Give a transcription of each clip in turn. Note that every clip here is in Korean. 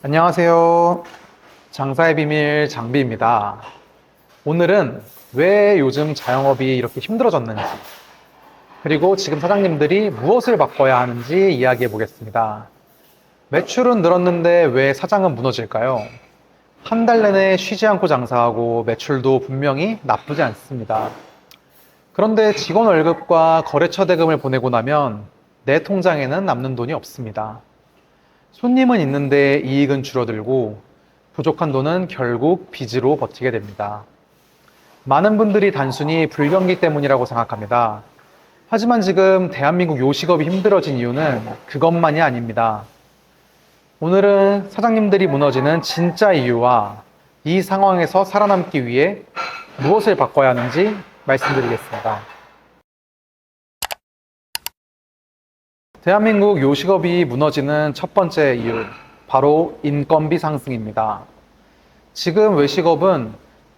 안녕하세요. 장사의 비밀 장비입니다. 오늘은 왜 요즘 자영업이 이렇게 힘들어졌는지, 그리고 지금 사장님들이 무엇을 바꿔야 하는지 이야기해 보겠습니다. 매출은 늘었는데 왜 사장은 무너질까요? 한 달 내내 쉬지 않고 장사하고 매출도 분명히 나쁘지 않습니다. 그런데 직원 월급과 거래처 대금을 보내고 나면 내 통장에는 남는 돈이 없습니다. 손님은 있는데 이익은 줄어들고 부족한 돈은 결국 빚으로 버티게 됩니다. 많은 분들이 단순히 불경기 때문이라고 생각합니다. 하지만 지금 대한민국 요식업이 힘들어진 이유는 그것만이 아닙니다. 오늘은 사장님들이 무너지는 진짜 이유와 이 상황에서 살아남기 위해 무엇을 바꿔야 하는지 말씀드리겠습니다. 대한민국 요식업이 무너지는 첫 번째 이유, 바로 인건비 상승입니다. 지금 외식업은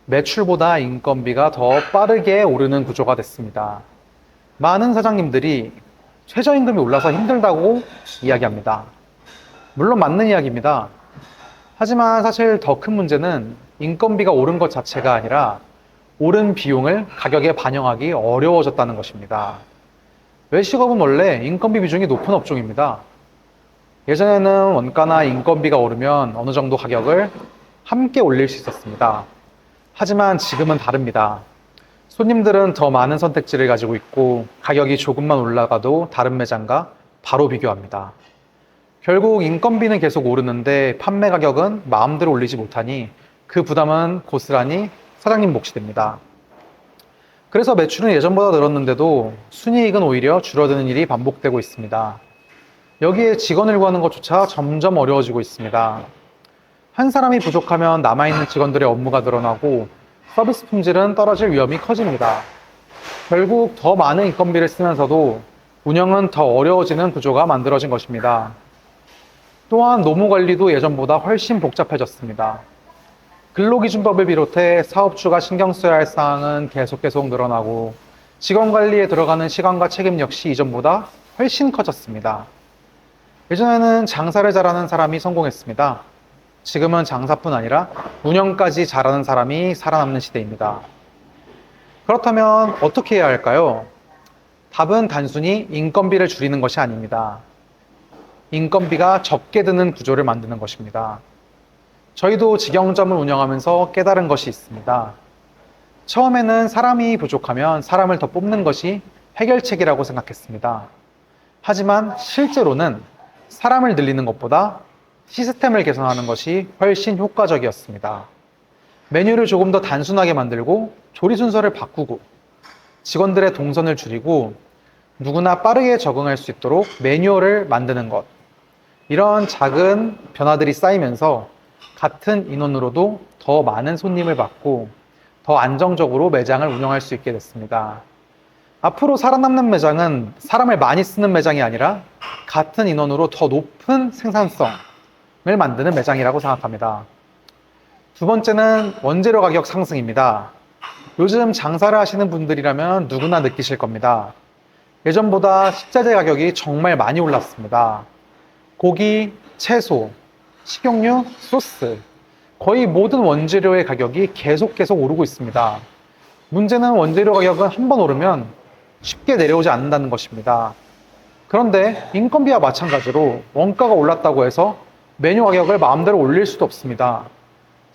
매출보다 인건비가 더 빠르게 오르는 구조가 됐습니다. 많은 사장님들이 최저임금이 올라서 힘들다고 이야기합니다. 물론 맞는 이야기입니다. 하지만 사실 더 큰 문제는 인건비가 오른 것 자체가 아니라 오른 비용을 가격에 반영하기 어려워졌다는 것입니다. 외식업은 원래 인건비 비중이 높은 업종입니다. 예전에는 원가나 인건비가 오르면 어느 정도 가격을 함께 올릴 수 있었습니다. 하지만 지금은 다릅니다. 손님들은 더 많은 선택지를 가지고 있고 가격이 조금만 올라가도 다른 매장과 바로 비교합니다. 결국 인건비는 계속 오르는데 판매 가격은 마음대로 올리지 못하니 그 부담은 고스란히 사장님 몫이 됩니다. 그래서 매출은 예전보다 늘었는데도 순이익은 오히려 줄어드는 일이 반복되고 있습니다. 여기에 직원을 구하는 것조차 점점 어려워지고 있습니다. 한 사람이 부족하면 남아있는 직원들의 업무가 늘어나고 서비스 품질은 떨어질 위험이 커집니다. 결국 더 많은 인건비를 쓰면서도 운영은 더 어려워지는 구조가 만들어진 것입니다. 또한 노무 관리도 예전보다 훨씬 복잡해졌습니다. 근로기준법을 비롯해 사업주가 신경 써야 할 사항은 계속 늘어나고 직원 관리에 들어가는 시간과 책임 역시 이전보다 훨씬 커졌습니다. 예전에는 장사를 잘하는 사람이 성공했습니다. 지금은 장사뿐 아니라 운영까지 잘하는 사람이 살아남는 시대입니다. 그렇다면 어떻게 해야 할까요? 답은 단순히 인건비를 줄이는 것이 아닙니다. 인건비가 적게 드는 구조를 만드는 것입니다. 저희도 직영점을 운영하면서 깨달은 것이 있습니다. 처음에는 사람이 부족하면 사람을 더 뽑는 것이 해결책이라고 생각했습니다. 하지만 실제로는 사람을 늘리는 것보다 시스템을 개선하는 것이 훨씬 효과적이었습니다. 메뉴를 조금 더 단순하게 만들고 조리 순서를 바꾸고 직원들의 동선을 줄이고 누구나 빠르게 적응할 수 있도록 매뉴얼을 만드는 것. 이런 작은 변화들이 쌓이면서 같은 인원으로도 더 많은 손님을 받고 더 안정적으로 매장을 운영할 수 있게 됐습니다. 앞으로 살아남는 매장은 사람을 많이 쓰는 매장이 아니라 같은 인원으로 더 높은 생산성을 만드는 매장이라고 생각합니다. 두 번째는 원재료 가격 상승입니다. 요즘 장사를 하시는 분들이라면 누구나 느끼실 겁니다. 예전보다 식자재 가격이 정말 많이 올랐습니다. 고기, 채소, 식용유, 소스, 거의 모든 원재료의 가격이 계속 오르고 있습니다. 문제는 원재료 가격은 한번 오르면 쉽게 내려오지 않는다는 것입니다. 그런데 인건비와 마찬가지로 원가가 올랐다고 해서 메뉴 가격을 마음대로 올릴 수도 없습니다.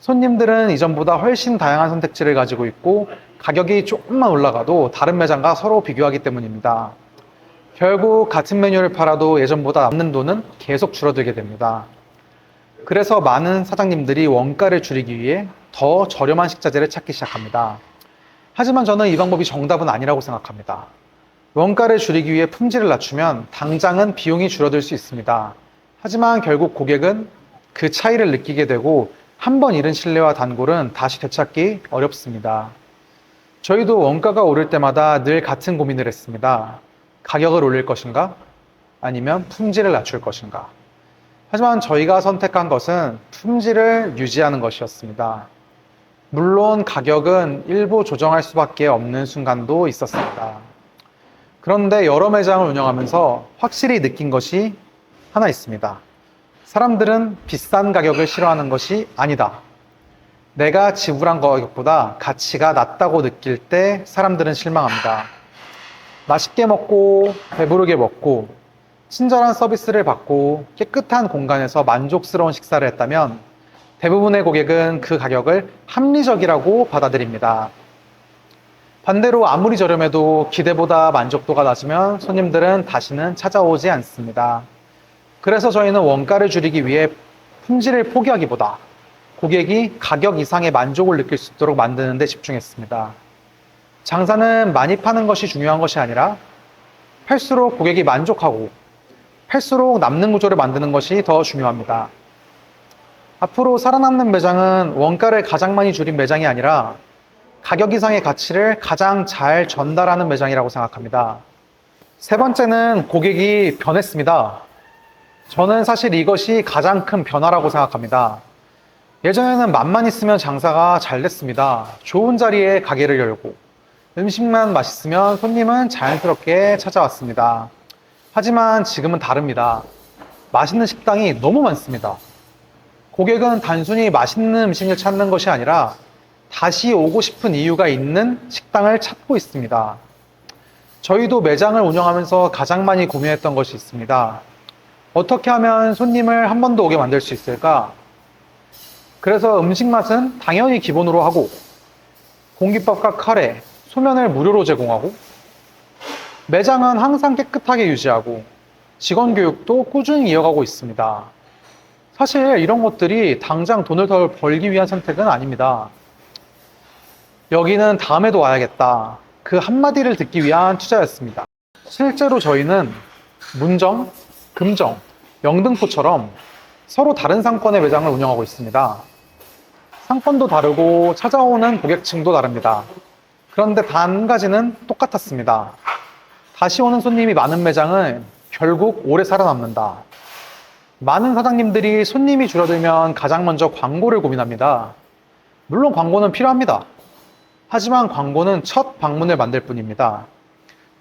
손님들은 이전보다 훨씬 다양한 선택지를 가지고 있고 가격이 조금만 올라가도 다른 매장과 서로 비교하기 때문입니다. 결국 같은 메뉴를 팔아도 예전보다 남는 돈은 계속 줄어들게 됩니다. 그래서 많은 사장님들이 원가를 줄이기 위해 더 저렴한 식자재를 찾기 시작합니다. 하지만 저는 이 방법이 정답은 아니라고 생각합니다. 원가를 줄이기 위해 품질을 낮추면 당장은 비용이 줄어들 수 있습니다. 하지만 결국 고객은 그 차이를 느끼게 되고 한 번 잃은 신뢰와 단골은 다시 되찾기 어렵습니다. 저희도 원가가 오를 때마다 늘 같은 고민을 했습니다. 가격을 올릴 것인가? 아니면 품질을 낮출 것인가? 하지만 저희가 선택한 것은 품질을 유지하는 것이었습니다. 물론 가격은 일부 조정할 수밖에 없는 순간도 있었습니다. 그런데 여러 매장을 운영하면서 확실히 느낀 것이 하나 있습니다. 사람들은 비싼 가격을 싫어하는 것이 아니다. 내가 지불한 가격보다 가치가 낮다고 느낄 때 사람들은 실망합니다. 맛있게 먹고 배부르게 먹고 친절한 서비스를 받고 깨끗한 공간에서 만족스러운 식사를 했다면 대부분의 고객은 그 가격을 합리적이라고 받아들입니다. 반대로 아무리 저렴해도 기대보다 만족도가 낮으면 손님들은 다시는 찾아오지 않습니다. 그래서 저희는 원가를 줄이기 위해 품질을 포기하기보다 고객이 가격 이상의 만족을 느낄 수 있도록 만드는 데 집중했습니다. 장사는 많이 파는 것이 중요한 것이 아니라 팔수록 고객이 만족하고 팔수록 남는 구조를 만드는 것이 더 중요합니다. 앞으로 살아남는 매장은 원가를 가장 많이 줄인 매장이 아니라 가격 이상의 가치를 가장 잘 전달하는 매장이라고 생각합니다. 세 번째는 고객이 변했습니다. 저는 사실 이것이 가장 큰 변화라고 생각합니다. 예전에는 맛만 있으면 장사가 잘 됐습니다. 좋은 자리에 가게를 열고 음식만 맛있으면 손님은 자연스럽게 찾아왔습니다. 하지만 지금은 다릅니다. 맛있는 식당이 너무 많습니다. 고객은 단순히 맛있는 음식을 찾는 것이 아니라 다시 오고 싶은 이유가 있는 식당을 찾고 있습니다. 저희도 매장을 운영하면서 가장 많이 고민했던 것이 있습니다. 어떻게 하면 손님을 한 번 더 오게 만들 수 있을까? 그래서 음식 맛은 당연히 기본으로 하고 공깃밥과 카레, 소면을 무료로 제공하고 매장은 항상 깨끗하게 유지하고 직원 교육도 꾸준히 이어가고 있습니다. 사실 이런 것들이 당장 돈을 더 벌기 위한 선택은 아닙니다. 여기는 다음에도 와야겠다. 그 한마디를 듣기 위한 투자였습니다. 실제로 저희는 문정, 금정, 영등포처럼 서로 다른 상권의 매장을 운영하고 있습니다. 상권도 다르고 찾아오는 고객층도 다릅니다. 그런데 단 한 가지는 똑같았습니다. 다시 오는 손님이 많은 매장은 결국 오래 살아남는다. 많은 사장님들이 손님이 줄어들면 가장 먼저 광고를 고민합니다. 물론 광고는 필요합니다. 하지만 광고는 첫 방문을 만들 뿐입니다.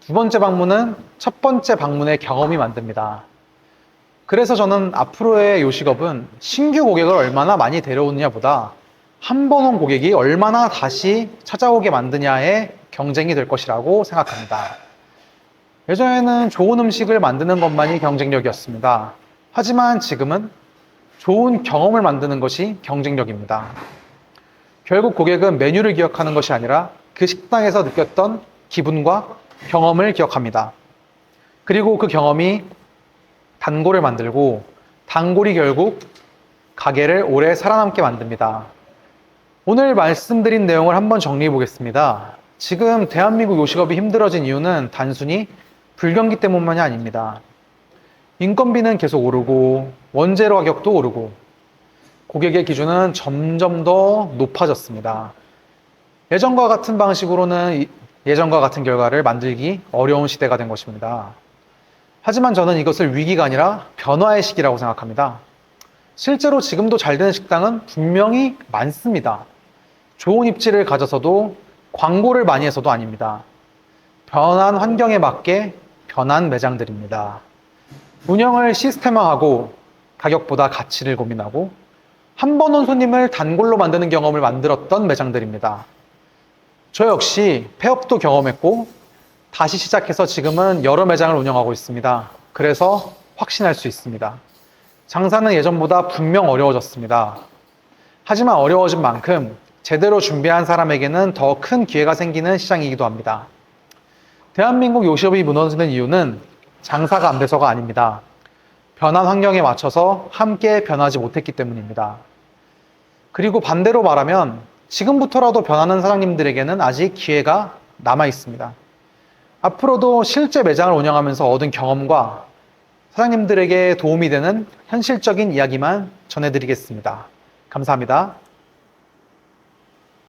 두 번째 방문은 첫 번째 방문의 경험이 만듭니다. 그래서 저는 앞으로의 요식업은 신규 고객을 얼마나 많이 데려오느냐보다 한 번 온 고객이 얼마나 다시 찾아오게 만드냐의 경쟁이 될 것이라고 생각합니다. 예전에는 좋은 음식을 만드는 것만이 경쟁력이었습니다. 하지만 지금은 좋은 경험을 만드는 것이 경쟁력입니다. 결국 고객은 메뉴를 기억하는 것이 아니라 그 식당에서 느꼈던 기분과 경험을 기억합니다. 그리고 그 경험이 단골을 만들고 단골이 결국 가게를 오래 살아남게 만듭니다. 오늘 말씀드린 내용을 한번 정리해 보겠습니다. 지금 대한민국 요식업이 힘들어진 이유는 단순히 불경기 때문만이 아닙니다. 인건비는 계속 오르고 원재료 가격도 오르고 고객의 기준은 점점 더 높아졌습니다. 예전과 같은 방식으로는 예전과 같은 결과를 만들기 어려운 시대가 된 것입니다. 하지만 저는 이것을 위기가 아니라 변화의 시기라고 생각합니다. 실제로 지금도 잘 되는 식당은 분명히 많습니다. 좋은 입지를 가져서도 광고를 많이 해서도 아닙니다. 변한 환경에 맞게 변한 매장들입니다. 운영을 시스템화하고 가격보다 가치를 고민하고 한 번 온 손님을 단골로 만드는 경험을 만들었던 매장들입니다. 저 역시 폐업도 경험했고 다시 시작해서 지금은 여러 매장을 운영하고 있습니다. 그래서 확신할 수 있습니다. 장사는 예전보다 분명 어려워졌습니다. 하지만 어려워진 만큼 제대로 준비한 사람에게는 더 큰 기회가 생기는 시장이기도 합니다. 대한민국 요식업이 무너지는 이유는 장사가 안 돼서가 아닙니다. 변한 환경에 맞춰서 함께 변하지 못했기 때문입니다. 그리고 반대로 말하면 지금부터라도 변하는 사장님들에게는 아직 기회가 남아 있습니다. 앞으로도 실제 매장을 운영하면서 얻은 경험과 사장님들에게 도움이 되는 현실적인 이야기만 전해드리겠습니다. 감사합니다.